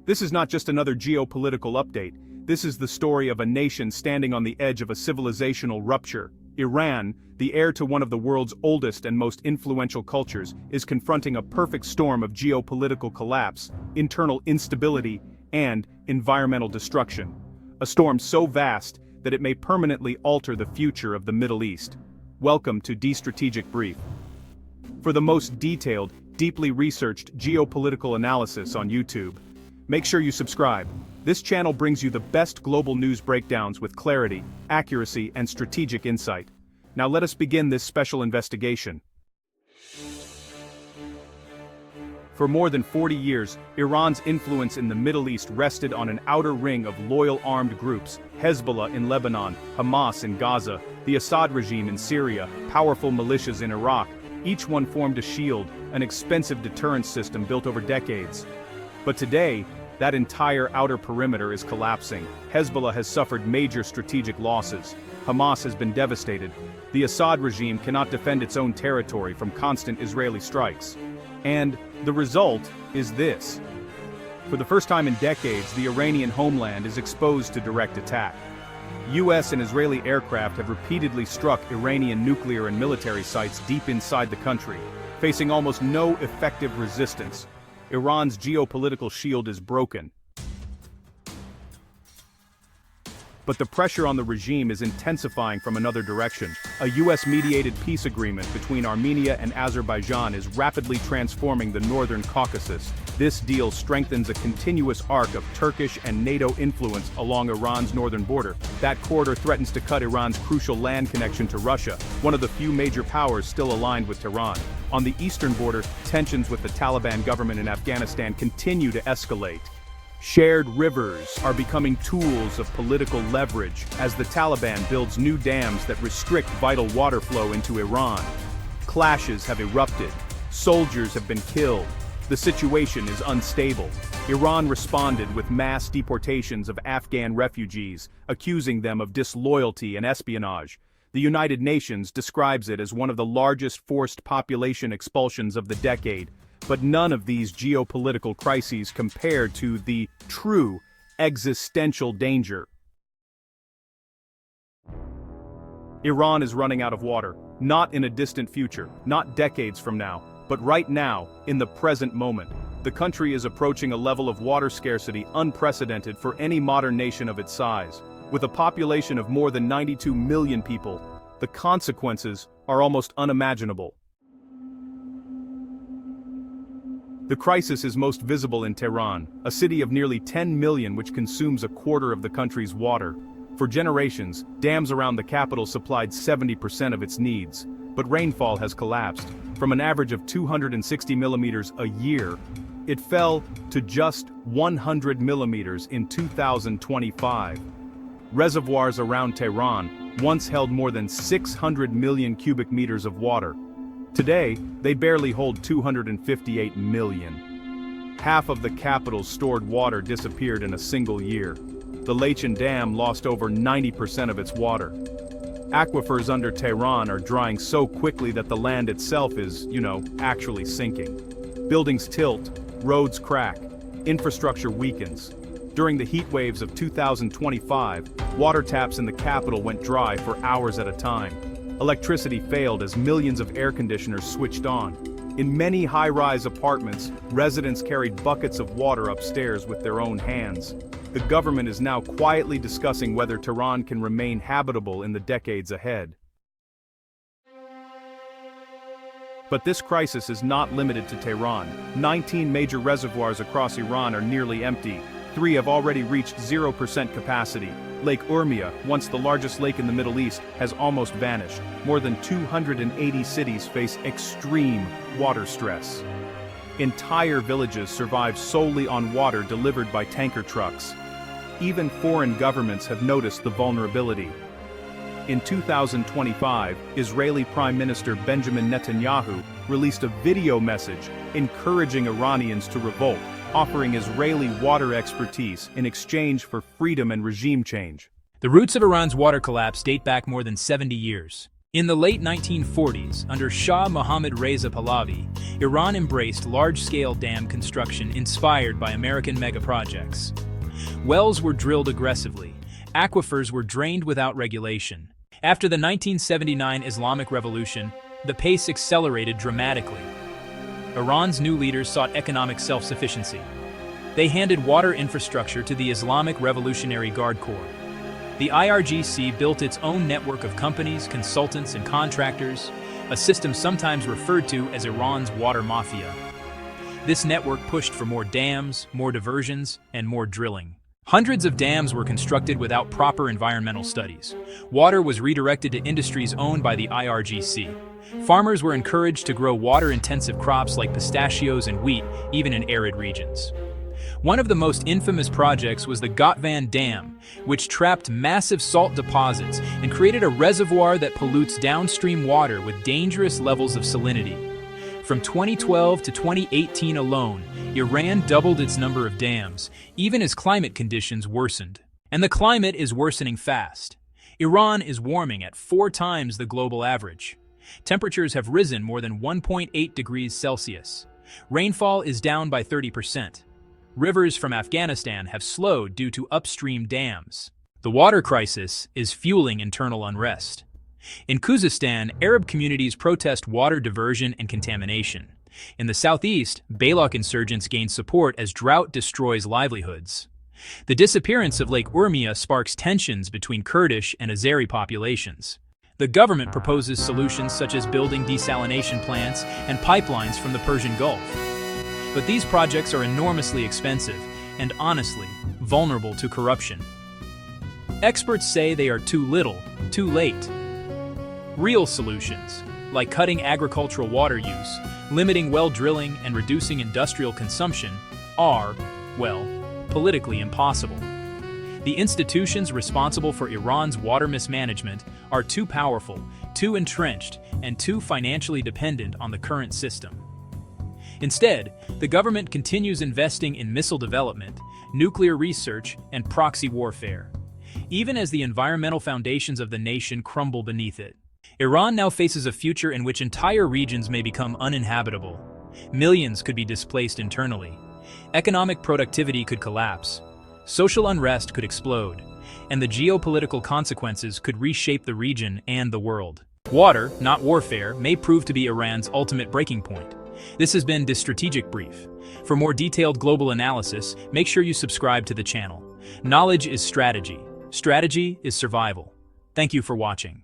This is not just another geopolitical update. This is the story of a nation standing on the edge of a civilizational rupture. Iran, the heir to one of the world's oldest and most influential cultures, is confronting a perfect storm of geopolitical collapse, internal instability, and environmental destruction. A storm so vast that it may permanently alter the future of the Middle East. Welcome to D-Strategic Brief. For the most detailed, deeply researched geopolitical analysis on YouTube, make sure you subscribe. This channel brings you the best global news breakdowns with clarity, accuracy, and strategic insight. Now let us begin this special investigation. For more than 40 years, Iran's influence in the Middle East rested on an outer ring of loyal armed groups: Hezbollah in Lebanon, Hamas in Gaza, the Assad regime in Syria, powerful militias in Iraq. Each one formed a shield, an expensive deterrence system built over decades. But today, that entire outer perimeter is collapsing. Hezbollah has suffered major strategic losses. Hamas has been devastated. The Assad regime cannot defend its own territory from constant Israeli strikes. And the result is this. For the first time in decades, the Iranian homeland is exposed to direct attack. US and Israeli aircraft have repeatedly struck Iranian nuclear and military sites deep inside the country, facing almost no effective resistance. Iran's geopolitical shield is broken. But the pressure on the regime is intensifying from another direction. A US-mediated peace agreement between Armenia and Azerbaijan is rapidly transforming the northern Caucasus. This deal strengthens a continuous arc of Turkish and NATO influence along Iran's northern border. That corridor threatens to cut Iran's crucial land connection to Russia, one of the few major powers still aligned with Tehran. On the eastern border, tensions with the Taliban government in Afghanistan continue to escalate. Shared rivers are becoming tools of political leverage as the Taliban builds new dams that restrict vital water flow into Iran. Clashes have erupted. Soldiers have been killed. The situation is unstable. Iran responded with mass deportations of Afghan refugees, accusing them of disloyalty and espionage. The United Nations describes it as one of the largest forced population expulsions of the decade. But none of these geopolitical crises compare to the true existential danger. Iran is running out of water, not in a distant future, not decades from now, but right now, in the present moment. The country is approaching a level of water scarcity unprecedented for any modern nation of its size. With a population of more than 92 million people, the consequences are almost unimaginable. The crisis is most visible in Tehran, a city of nearly 10 million which consumes a quarter of the country's water. For generations, dams around the capital supplied 70% of its needs, but rainfall has collapsed. From an average of 260 millimeters a year, it fell to just 100 millimeters in 2025. Reservoirs around Tehran once held more than 600 million cubic meters of water. Today, they barely hold 258 million. Half of the capital's stored water disappeared in a single year. The Lachin Dam lost over 90% of its water. Aquifers under Tehran are drying so quickly that the land itself is, actually sinking. Buildings tilt, roads crack, infrastructure weakens. During the heat waves of 2025, water taps in the capital went dry for hours at a time. Electricity failed as millions of air conditioners switched on. In many high-rise apartments, residents carried buckets of water upstairs with their own hands. The government is now quietly discussing whether Tehran can remain habitable in the decades ahead. But this crisis is not limited to Tehran. 19 major reservoirs across Iran are nearly empty. 3 have already reached 0% capacity. Lake Urmia, once the largest lake in the Middle East, has almost vanished. More than 280 cities face extreme water stress. Entire villages survive solely on water delivered by tanker trucks. Even foreign governments have noticed the vulnerability. In 2025, Israeli Prime Minister Benjamin Netanyahu released a video message encouraging Iranians to revolt, offering Israeli water expertise in exchange for freedom and regime change. The roots of Iran's water collapse date back more than 70 years. In the late 1940s, under Shah Mohammad Reza Pahlavi, Iran embraced large-scale dam construction inspired by American megaprojects. Wells were drilled aggressively, aquifers were drained without regulation. After the 1979 Islamic Revolution, the pace accelerated dramatically. Iran's new leaders sought economic self-sufficiency. They handed water infrastructure to the Islamic Revolutionary Guard Corps. The IRGC built its own network of companies, consultants, and contractors, a system sometimes referred to as Iran's water mafia. This network pushed for more dams, more diversions, and more drilling. Hundreds of dams were constructed without proper environmental studies. Water was redirected to industries owned by the IRGC. Farmers were encouraged to grow water-intensive crops like pistachios and wheat, even in arid regions. One of the most infamous projects was the Gotvan Dam, which trapped massive salt deposits and created a reservoir that pollutes downstream water with dangerous levels of salinity. From 2012 to 2018 alone, Iran doubled its number of dams, even as climate conditions worsened. And the climate is worsening fast. Iran is warming at 4 times the global average. Temperatures have risen more than 1.8 degrees Celsius. Rainfall is down by 30%. Rivers from Afghanistan have slowed due to upstream dams. The water crisis is fueling internal unrest. In Khuzestan, Arab communities protest water diversion and contamination. In the southeast, Baloch insurgents gain support as drought destroys livelihoods. The disappearance of Lake Urmia sparks tensions between Kurdish and Azeri populations. The government proposes solutions such as building desalination plants and pipelines from the Persian Gulf. But these projects are enormously expensive and, honestly, vulnerable to corruption. Experts say they are too little, too late. Real solutions, like cutting agricultural water use, limiting well drilling, and reducing industrial consumption, are, well, politically impossible. The institutions responsible for Iran's water mismanagement are too powerful, too entrenched, and too financially dependent on the current system. Instead, the government continues investing in missile development, nuclear research, and proxy warfare, even as the environmental foundations of the nation crumble beneath it. Iran now faces a future in which entire regions may become uninhabitable. Millions could be displaced internally. Economic productivity could collapse. Social unrest could explode. And the geopolitical consequences could reshape the region and the world. Water, not warfare, may prove to be Iran's ultimate breaking point. This has been the Strategic Brief. For more detailed global analysis, make sure you subscribe to the channel. Knowledge is strategy. Strategy is survival. Thank you for watching.